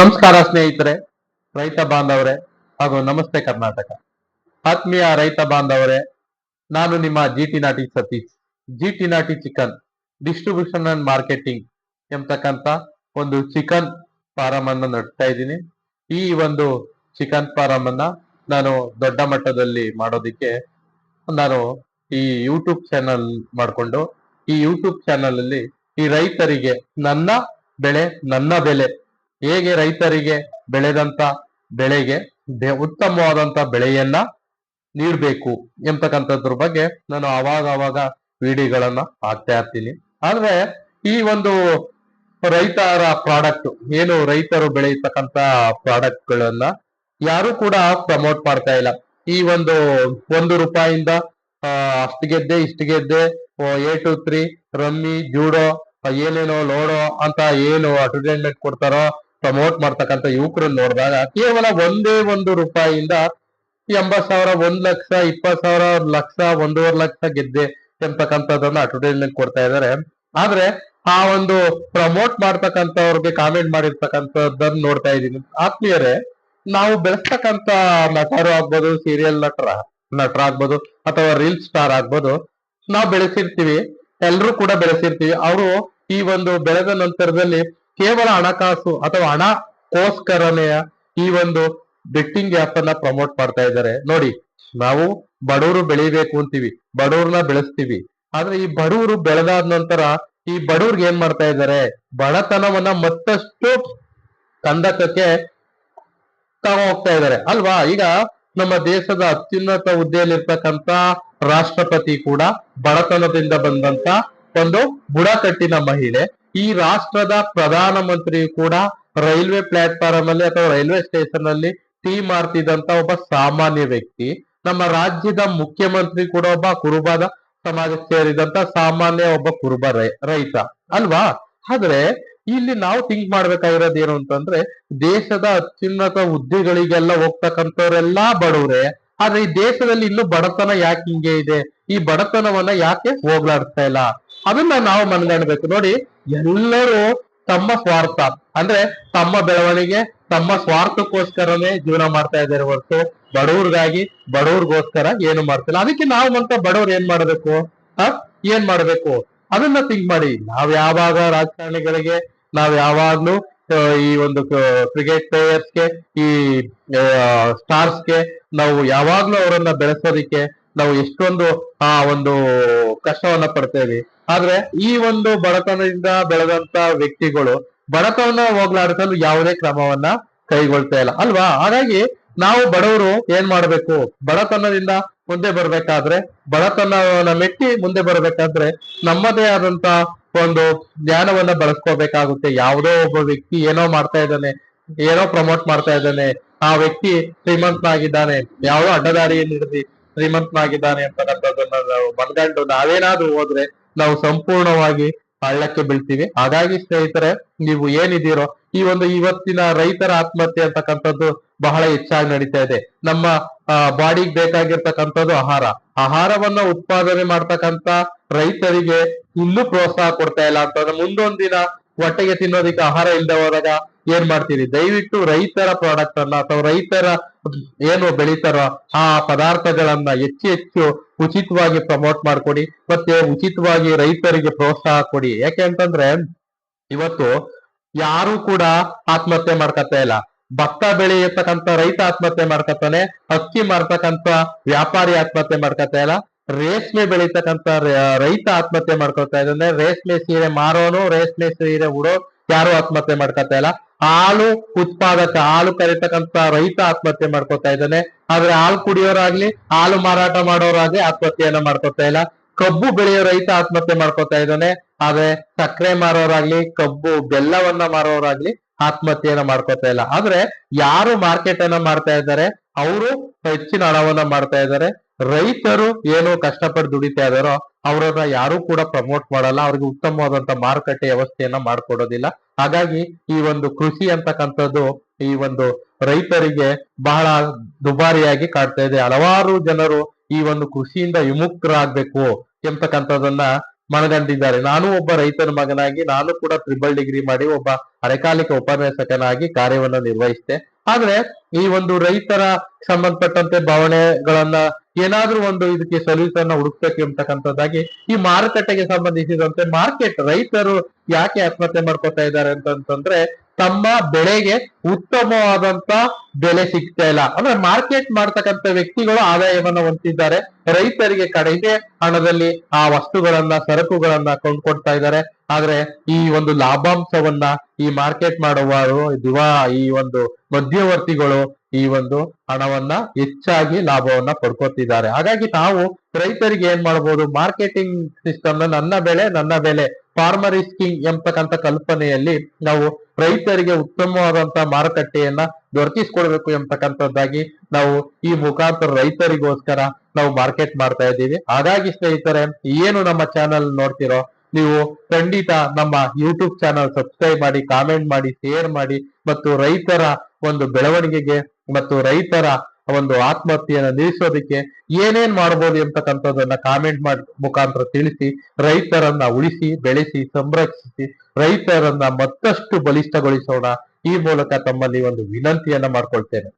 ನಮಸ್ಕಾರ ಸ್ನೇಹಿತರೆ, ರೈತ ಬಾಂಧವರೇ ಹಾಗೂ ನಮಸ್ತೆ ಕರ್ನಾಟಕ. ಆತ್ಮೀಯ ರೈತ ಬಾಂಧವರೇ, ನಾನು ನಿಮ್ಮ ಜಿಟಿ ನಾಟಿ ಸತೀಶ್. ಜಿಟಿ ನಾಟಿ ಚಿಕನ್ ಡಿಸ್ಟ್ರಿಬ್ಯೂಷನ್ ಅಂಡ್ ಮಾರ್ಕೆಟಿಂಗ್ ಎಂಬತಕ್ಕಂತ ಒಂದು ಚಿಕನ್ ಫಾರಂ ಅನ್ನು ನಡೆಸ್ತಾ ಇದ್ದೀನಿ. ಈ ಒಂದು ಚಿಕನ್ ಫಾರಂ ಅನ್ನ ನಾನು ದೊಡ್ಡ ಮಟ್ಟದಲ್ಲಿ ಮಾಡೋದಿಕ್ಕೆ ನಾನು ಈ ಯೂಟ್ಯೂಬ್ ಚಾನಲ್ ಮಾಡಿಕೊಂಡು ಈ ಯೂಟ್ಯೂಬ್ ಚಾನಲ್ ಅಲ್ಲಿ ಈ ರೈತರಿಗೆ ನನ್ನ ಬೆಳೆ ನನ್ನ ಬೆಲೆ, ಹೇಗೆ ರೈತರಿಗೆ ಬೆಳೆದಂತ ಬೆಳೆಗೆ ಉತ್ತಮವಾದಂತ ಬೆಳೆಯನ್ನ ನೀಡಬೇಕು ಎಂಬತಕ್ಕಂಥದ್ರ ಬಗ್ಗೆ ನಾನು ಅವಾಗ ವಿಡಿಯೋಗಳನ್ನ ಹಾಕ್ತಾ ಇರ್ತೀನಿ. ಆದ್ರೆ ಈ ಒಂದು ರೈತರ ಪ್ರಾಡಕ್ಟ್ ಏನು ರೈತರು ಬೆಳೆಯತಕ್ಕಂತ ಪ್ರಾಡಕ್ಟ್ ಗಳನ್ನ ಯಾರು ಕೂಡ ಪ್ರಮೋಟ್ ಮಾಡ್ತಾ ಇಲ್ಲ. ಈ ಒಂದು ರೂಪಾಯಿಂದ ಅಷ್ಟು ಗೆದ್ದೆ ಇಷ್ಟು ಗೆದ್ದೆ, A2 3 ರಮ್ಮಿ ಜೂಡೋ ಏನೇನೋ ಲೋಡೋ ಅಂತ ಏನು ಅಡ್ವರ್ಟೈಸ್ಮೆಂಟ್ ಕೊಡ್ತಾರೋ ಪ್ರಮೋಟ್ ಮಾಡ್ತಕ್ಕಂಥ ಯುವಕರನ್ನ ನೋಡಿದಾಗ ಕೇವಲ ಒಂದೇ ಒಂದು ರೂಪಾಯಿಯಿಂದ 80,000, 1 ಲಕ್ಷ, 20,000, ಲಕ್ಷ, 1.5 ಲಕ್ಷ ಗೆದ್ದೆ ಎಂತಕ್ಕಂಥದ್ದನ್ನ ಅಡ್ವರ್ಟೈಸ್ಮೆಂಟ್ ಕೊಡ್ತಾ ಇದ್ದಾರೆ. ಆದ್ರೆ ಆ ಒಂದು ಪ್ರಮೋಟ್ ಮಾಡ್ತಕ್ಕಂಥವ್ರಿಗೆ ಕಾಮೆಂಟ್ ಮಾಡಿರ್ತಕ್ಕಂಥದ್ದನ್ನ ನೋಡ್ತಾ ಇದ್ದೀನಿ. ಆತ್ಮೀಯರೇ, ನಾವು ಬೆಳೆಸ್ತಕ್ಕಂತ ನಟರು ಆಗ್ಬೋದು, ಸೀರಿಯಲ್ ನಟರಾಗ್ಬೋದು ಅಥವಾ ರೀಲ್ ಸ್ಟಾರ್ ಆಗ್ಬೋದು, ನಾವು ಬೆಳೆಸಿರ್ತೀವಿ, ಎಲ್ರೂ ಕೂಡ ಬೆಳೆಸಿರ್ತೀವಿ. ಅವರು ಈ ಒಂದು ಬೆಳೆದ ನಂತರದಲ್ಲಿ ಕೇವಲ ಹಣಕಾಸು ಅಥವಾ ಹಣಕ್ಕೋಸ್ಕರನೇ ಈ ಒಂದು ಬೆಟ್ಟಿಂಗ್ ಆಪ್ ಅನ್ನ ಪ್ರಮೋಟ್ ಮಾಡ್ತಾ ಇದ್ದಾರೆ. ನೋಡಿ, ನಾವು ಬಡವರು ಬೆಳಿಬೇಕು ಅಂತೀವಿ, ಬಡವ್ರನ್ನ ಬೆಳೆಸ್ತೀವಿ. ಆದ್ರೆ ಈ ಬಡವರು ಬೆಳೆದಾದ ನಂತರ ಈ ಬಡವ್ರಿಗೆ ಏನ್ ಮಾಡ್ತಾ ಇದ್ದಾರೆ, ಬಡತನವನ್ನ ಮತ್ತಷ್ಟು ಕಂದಕಕ್ಕೆ ತಗೋ ಹೋಗ್ತಾ ಇದ್ದಾರೆ ಅಲ್ವಾ. ಈಗ ನಮ್ಮ ದೇಶದ ಅತ್ಯುನ್ನತ ಹುದ್ದೆಯಲ್ಲಿರ್ತಕ್ಕಂತ ರಾಷ್ಟ್ರಪತಿ ಕೂಡ ಬಡತನದಿಂದ ಬಂದಂತ ಒಂದು ಬುಡಕಟ್ಟಿನ ಮಹಿಳೆ. ಈ ರಾಷ್ಟ್ರದ ಪ್ರಧಾನ ಮಂತ್ರಿ ಕೂಡ ರೈಲ್ವೆ ಪ್ಲಾಟ್ಫಾರ್ಮ್ ಅಲ್ಲಿ ಅಥವಾ ರೈಲ್ವೆ ಸ್ಟೇಷನ್ ಅಲ್ಲಿ ಟೀ ಮಾರ್ತಿದಂತ ಒಬ್ಬ ಸಾಮಾನ್ಯ ವ್ಯಕ್ತಿ. ನಮ್ಮ ರಾಜ್ಯದ ಮುಖ್ಯಮಂತ್ರಿ ಕೂಡ ಒಬ್ಬ ಕುರುಬದ ಸಮಾಜಕ್ಕೆ ಸೇರಿದಂತ ಸಾಮಾನ್ಯ ಒಬ್ಬ ಕುರುಬ ರೈತ ಅಲ್ವಾ. ಆದ್ರೆ ಇಲ್ಲಿ ನಾವು ಥಿಂಕ್ ಮಾಡ್ಬೇಕಾಗಿರೋದು ಏನು ಅಂತಂದ್ರೆ, ದೇಶದ ಅತ್ಯುನ್ನತ ಹುದ್ದೆಗಳಿಗೆಲ್ಲ ಹೋಗ್ತಕ್ಕಂಥವ್ರೆಲ್ಲಾ ಬಡವ್ರೆ. ಆದ್ರೆ ಈ ದೇಶದಲ್ಲಿ ಇನ್ನು ಬಡತನ ಯಾಕೆ ಹಿಂಗೆ ಇದೆ, ಈ ಬಡತನವನ್ನ ಯಾಕೆ ಹೋಗ್ಲಾಡ್ತಾ ಇಲ್ಲ, ಅದನ್ನ ನಾವು ಮನಗಾಣಬೇಕು. ನೋಡಿ, ಎಲ್ಲರೂ ತಮ್ಮ ಸ್ವಾರ್ಥ ಅಂದ್ರೆ ತಮ್ಮ ಬೆಳವಣಿಗೆ, ತಮ್ಮ ಸ್ವಾರ್ಥಕ್ಕೋಸ್ಕರನೇ ಜೀವನ ಮಾಡ್ತಾ ಇದ್ದಾರೆ ಹೊರತು ಬಡವ್ರಿಗಾಗಿ ಬಡವ್ರಿಗೋಸ್ಕರ ಏನು ಮಾಡ್ತಿಲ್ಲ. ಅದಕ್ಕೆ ನಾವು ಅಂತ ಬಡವ್ರು ಏನ್ ಮಾಡ್ಬೇಕು ಅದನ್ನ ಥಿಂಕ್ ಮಾಡಿ. ನಾವ್ ಯಾವಾಗ ರಾಜಕಾರಣಿಗಳಿಗೆ, ನಾವ್ ಯಾವಾಗ್ಲೂ ಈ ಒಂದು ಕ್ರಿಕೆಟ್ ಪ್ಲೇಯರ್ಸ್ಗೆ, ಈ ಸ್ಟಾರ್ಸ್ಗೆ ನಾವು ಯಾವಾಗ್ಲೂ ಅವರನ್ನ ಬೆಳೆಸೋದಿಕ್ಕೆ ನಾವು ಎಷ್ಟೊಂದು ಒಂದು ಕಷ್ಟವನ್ನ ಪಡ್ತೇವೆ. ಆದ್ರೆ ಈ ಒಂದು ಬಡತನದಿಂದ ಬೆಳೆದಂತ ವ್ಯಕ್ತಿಗಳು ಬಡತನ ಹೋಗ್ಲಾಡಿಸಲು ಯಾವುದೇ ಕ್ರಮವನ್ನ ಕೈಗೊಳ್ತಾ ಇಲ್ಲ ಅಲ್ವಾ. ಹಾಗಾಗಿ ನಾವು ಬಡವರು ಏನ್ ಮಾಡ್ಬೇಕು, ಬಡತನದಿಂದ ಮುಂದೆ ಬರ್ಬೇಕಾದ್ರೆ, ಬಡತನವನ್ನ ಮೆಟ್ಟಿ ಮುಂದೆ ಬರ್ಬೇಕಾದ್ರೆ ನಮ್ಮದೇ ಆದಂತ ಒಂದು ಜ್ಞಾನವನ್ನ ಬಳಸ್ಕೋಬೇಕಾಗುತ್ತೆ. ಯಾವುದೋ ಒಬ್ಬ ವ್ಯಕ್ತಿ ಏನೋ ಮಾಡ್ತಾ ಇದ್ದಾನೆ, ಏನೋ ಪ್ರಮೋಟ್ ಮಾಡ್ತಾ ಇದ್ದಾನೆ, ಆ ವ್ಯಕ್ತಿ ಶ್ರೀಮಂತನಾಗಿದ್ದಾನೆ, ಯಾವುದೋ ಅಡ್ಡದಾರಿಯನ್ನು ಹಿಡಿದು ಶ್ರೀಮಂತನಾಗಿದ್ದಾನೆ ಅಂತಕ್ಕಂಥದ್ದನ್ನ ನಾವು ಮನ್ಗಂಡು ನಾವೇನಾದ್ರೂ ಹೋದ್ರೆ ನಾವು ಸಂಪೂರ್ಣವಾಗಿ ಹಳ್ಳಕ್ಕೆ ಬೀಳ್ತೀವಿ. ಹಾಗಾಗಿ ಸ್ನೇಹಿತರೆ, ನೀವು ಏನಿದ್ದೀರೋ ಇವತ್ತಿನ ರೈತರ ಆತ್ಮಹತ್ಯೆ ಅಂತಕ್ಕಂಥದ್ದು ಬಹಳ ಹೆಚ್ಚಾಗಿ ನಡೀತಾ ಇದೆ. ನಮ್ಮ ಬಾಡಿಗೆ ಬೇಕಾಗಿರ್ತಕ್ಕಂಥದ್ದು ಆಹಾರವನ್ನ ಉತ್ಪಾದನೆ ಮಾಡ್ತಕ್ಕಂತ ರೈತರಿಗೆ ಇನ್ನೂ ಪ್ರೋತ್ಸಾಹ ಕೊಡ್ತಾ ಇಲ್ಲ ಅಂತಂದ್ರೆ ಮುಂದೊಂದಿನ ಹೊಟ್ಟೆಗೆ ತಿನ್ನೋದಿಕ್ಕೆ ಆಹಾರ ಇಲ್ಲದೆ ಹೋದಾಗ ಏನ್ ಮಾಡ್ತೀರಿ. ದಯವಿಟ್ಟು ರೈತರ ಪ್ರಾಡಕ್ಟ್ ಅನ್ನ ಅಥವಾ ರೈತರ ಏನು ಬೆಳೀತಾರೋ ಆ ಪದಾರ್ಥಗಳನ್ನ ಹೆಚ್ಚು ಉಚಿತವಾಗಿ ಪ್ರಮೋಟ್ ಮಾಡ್ಕೊಡಿ, ಮತ್ತೆ ಉಚಿತವಾಗಿ ರೈತರಿಗೆ ಪ್ರೋತ್ಸಾಹ ಕೊಡಿ. ಯಾಕೆ ಅಂತಂದ್ರೆ ಇವತ್ತು ಯಾರು ಕೂಡ ಆತ್ಮಹತ್ಯೆ ಮಾಡ್ಕತಾ ಇಲ್ಲ. ಭತ್ತ ಬೆಳೆಯತಕ್ಕಂತ ರೈತ ಆತ್ಮಹತ್ಯೆ ಮಾಡ್ಕತಾನೆ, ಅಕ್ಕಿ ಮಾರ್ತಕ್ಕಂತ ವ್ಯಾಪಾರಿ ಆತ್ಮಹತ್ಯೆ ಮಾಡ್ಕತಾ ಇಲ್ಲ, ರೇಷ್ಮೆ ಬೆಳೀತಕ್ಕಂತ ರೈತ ಆತ್ಮಹತ್ಯೆ ಮಾಡ್ಕೊತಾ ಇದ್ದಾನೆ, ರೇಷ್ಮೆ ಸೀರೆ ಮಾರೋನು, ರೇಷ್ಮೆ ಸೀರೆ ಉಡೋ ಯಾರು ಆತ್ಮಹತ್ಯೆ ಮಾಡ್ಕೊತಾ ಇಲ್ಲ, ಹಾಲು ಉತ್ಪಾದಕ, ಹಾಲು ಕರಿತಕ್ಕಂತ ರೈತ ಆತ್ಮಹತ್ಯೆ ಮಾಡ್ಕೊತಾ ಇದ್ದಾನೆ. ಆದ್ರೆ ಹಾಲು ಕುಡಿಯೋರಾಗ್ಲಿ, ಹಾಲು ಮಾರಾಟ ಮಾಡೋರಾಗ್ಲಿ ಆತ್ಮಹತ್ಯೆಯನ್ನ ಮಾಡ್ಕೊತಾ ಇಲ್ಲ. ಕಬ್ಬು ಬೆಳೆಯೋ ರೈತ ಆತ್ಮಹತ್ಯೆ ಮಾಡ್ಕೊತಾ ಇದ್ದಾನೆ, ಆದ್ರೆ ಸಕ್ಕರೆ ಮಾರೋರಾಗ್ಲಿ, ಕಬ್ಬು ಬೆಲ್ಲವನ್ನ ಮಾರೋರಾಗ್ಲಿ ಆತ್ಮಹತ್ಯೆಯನ್ನ ಮಾಡ್ಕೊತಾ ಇಲ್ಲ. ಆದ್ರೆ ಯಾರು ಮಾರ್ಕೆಟ್ ಅನ್ನ ಮಾಡ್ತಾ ಇದ್ದಾರೆ ಅವರು ಹೆಚ್ಚಿನ ಹಣವನ್ನ ಮಾಡ್ತಾ ಇದ್ದಾರೆ. ರೈತರು ಏನು ಕಷ್ಟಪಟ್ಟು ದುಡಿತಾ ಇದಾರೋ ಅವರನ್ನ ಯಾರು ಕೂಡ ಪ್ರಮೋಟ್ ಮಾಡಲ್ಲ, ಅವ್ರಿಗೆ ಉತ್ತಮವಾದಂತ ಮಾರುಕಟ್ಟೆ ವ್ಯವಸ್ಥೆಯನ್ನ ಮಾಡ್ಕೊಡೋದಿಲ್ಲ. ಹಾಗಾಗಿ ಈ ಒಂದು ಕೃಷಿ ಅಂತಕ್ಕಂಥದ್ದು ಈ ಒಂದು ರೈತರಿಗೆ ಬಹಳ ದುಬಾರಿಯಾಗಿ ಕಾಡ್ತಾ ಇದೆ. ಹಲವಾರು ಜನರು ಈ ಒಂದು ಕೃಷಿಯಿಂದ ವಿಮುಕ್ತರಾಗ್ಬೇಕು ಎಂಬತಕ್ಕಂಥದ್ದನ್ನ ಮನಗಂಡಿದ್ದಾರೆ. ನಾನು ಒಬ್ಬ ರೈತನ ಮಗನಾಗಿ ನಾನು ಕೂಡ ಟ್ರಿಬಲ್ ಡಿಗ್ರಿ ಮಾಡಿ ಒಬ್ಬ ಅರೆಕಾಲಿಕ ಉಪನ್ಯಾಸಕನಾಗಿ ಕಾರ್ಯವನ್ನು ನಿರ್ವಹಿಸಿದೆ. ಆದ್ರೆ ಈ ಒಂದು ರೈತರ ಸಂಬಂಧಪಟ್ಟಂತೆ ಭಾವನೆಗಳನ್ನ ಏನಾದ್ರೂ ಒಂದು ಇದಕ್ಕೆ ಸೊಲ್ಯೂಷನ್ ಹುಡುಕ್ಬೇಕು ಎಂಬತಕ್ಕಂಥದ್ದಾಗಿ ಈ ಮಾರುಕಟ್ಟೆಗೆ ಸಂಬಂಧಿಸಿದಂತೆ ರೈತರು ಯಾಕೆ ಆತ್ಮಹತ್ಯೆ ಮಾಡ್ಕೊತಾ ಇದ್ದಾರೆ ಅಂತಂದ್ರೆ ತಮ್ಮ ಬೆಳೆಗೆ ಉತ್ತಮವಾದಂತ ಬೆಲೆ ಸಿಗ್ತಾ ಇಲ್ಲ. ಅಂದ್ರೆ ಮಾರ್ಕೆಟ್ ಮಾಡ್ತಕ್ಕಂಥ ವ್ಯಕ್ತಿಗಳು ಆದಾಯವನ್ನ ಹೊಂದಿದ್ದಾರೆ, ರೈತರಿಗೆ ಕಡಿಮೆ ಹಣದಲ್ಲಿ ಆ ವಸ್ತುಗಳನ್ನ ಸರಕುಗಳನ್ನ ಕೊಂಡ್ಕೊಡ್ತಾ ಇದ್ದಾರೆ. ಆದ್ರೆ ಈ ಒಂದು ಲಾಭಾಂಶವನ್ನ ಈ ಮಾರ್ಕೆಟ್ ಮಾಡುವವರು ಈ ಒಂದು ಮಧ್ಯವರ್ತಿಗಳು ಈ ಒಂದು ಹಣವನ್ನ ಹೆಚ್ಚಾಗಿ ಲಾಭವನ್ನ ಪಡ್ಕೊತಿದ್ದಾರೆ. ಹಾಗಾಗಿ ನಾವು ರೈತರಿಗೆ ಏನ್ ಮಾಡ್ಬೋದು, ಮಾರ್ಕೆಟಿಂಗ್ ಸಿಸ್ಟಮ್ ನನ್ನ ಬೆಲೆ ಫಾರ್ಮರ್ ಇಸ್ ಕಿಂಗ್ ಎಂಬತಕ್ಕಂಥ ಕಲ್ಪನೆಯಲ್ಲಿ ನಾವು ರೈತರಿಗೆ ಉತ್ತಮವಾದಂತಹ ಮಾರುಕಟ್ಟೆಯನ್ನ ದೊರಕಿಸ್ಕೊಡ್ಬೇಕು ಎಂಬತಕ್ಕಂಥದ್ದಾಗಿ ನಾವು ಈ ಮುಖಾಂತರ ರೈತರಿಗೋಸ್ಕರ ನಾವು ಮಾರ್ಕೆಟ್ ಮಾಡ್ತಾ ಇದ್ದೀವಿ. ಹಾಗಾಗಿ ಸ್ನೇಹಿತರೆ, ಏನು ನಮ್ಮ ಚಾನಲ್ ನೋಡ್ತಿರೋ ನೀವು ಖಂಡಿತ ನಮ್ಮ ಯೂಟ್ಯೂಬ್ ಚಾನಲ್ ಸಬ್ಸ್ಕ್ರೈಬ್ ಮಾಡಿ, ಕಾಮೆಂಟ್ ಮಾಡಿ, ಶೇರ್ ಮಾಡಿ ಮತ್ತು ರೈತರ ಒಂದು ಬೆಳವಣಿಗೆಗೆ ಮತ್ತು ರೈತರ ಒಂದು ಆತ್ಮಹತ್ಯೆಯನ್ನು ನಿಲ್ಲಿಸೋದಕ್ಕೆ ಏನೇನ್ ಮಾಡಬಹುದು ಎಂಬತಕ್ಕಂಥದ್ದನ್ನ ಕಾಮೆಂಟ್ ಮಾಡಿ ಮುಖಾಂತರ ತಿಳಿಸಿ ರೈತರನ್ನ ಉಳಿಸಿ ಬೆಳೆಸಿ ಸಂರಕ್ಷಿಸಿ ರೈತರನ್ನ ಮತ್ತಷ್ಟು ಬಲಿಷ್ಠಗೊಳಿಸೋಣ. ಈ ಮೂಲಕ ತಮ್ಮಲ್ಲಿ ಒಂದು ವಿನಂತಿಯನ್ನ ಮಾಡ್ಕೊಳ್ತೇನೆ.